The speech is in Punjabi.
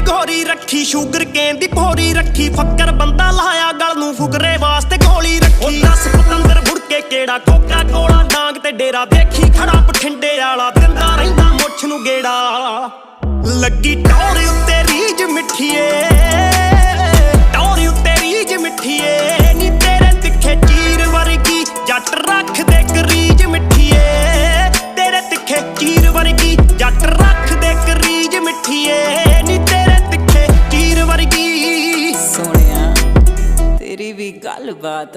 ਗੋਰੀ ਰੱਖੀ ਸ਼ੂਗਰ ਕੇਨ ਦੀ ਭੋਰੀ ਰੱਖੀ ਫੱਕਰ ਬੰਦਾ ਲਾਇਆ ਗਲ ਨੂੰ ਫੁਕਰੇ ਵਾਸਤੇ ਗੋਲੀ ਰੱਖੀ। ਉਹ 10 ਪਤੰਦਰ ਬੁੜਕੇ ਕਿਹੜਾ ਕੋਕਾ ਕੋਲਾ ਡਾਂਗ ਤੇ ਡੇਰਾ ਦੇਖੀ ਖੜਾ ਬਠਿੰਡੇ ਵਾਲਾ ਦਿੰਦਾ ਰਹਿੰਦਾ ਮੁੱਛ ਨੂੰ ਗੇੜਾ। ਲੱਗੀ ਟੌਰ ਉੱਤੇ ਰੀਝ ਮਿੱਠੀਏ ਟੌਰ ਉੱਤੇ ਰੀਝ ਮਿੱਠੀਏ ਨੀ ਤੇਰੇ ਤਿੱਖੇ ਚੀਰ ਵਰਗੀ ਜੱਟ ਰੱਖ ਦੇ ਕਰੀਜ ਮਿੱਠੀਏ ਤੇਰੇ ਤਿੱਖੇ ਚੀਰ ਵਰਗੀ ਜੱਟ ਰੱਖ ਦੇ ਕਰੀਜ ਮਿੱਠੀਏ ਨੀ ਤੇਰੇ ਤਿੱਖੇ ਚੀਰ ਵਰਗੀ। ਸੋਹਣਿਆ ਤੇਰੀ ਵੀ ਗੱਲ ਬਾਤ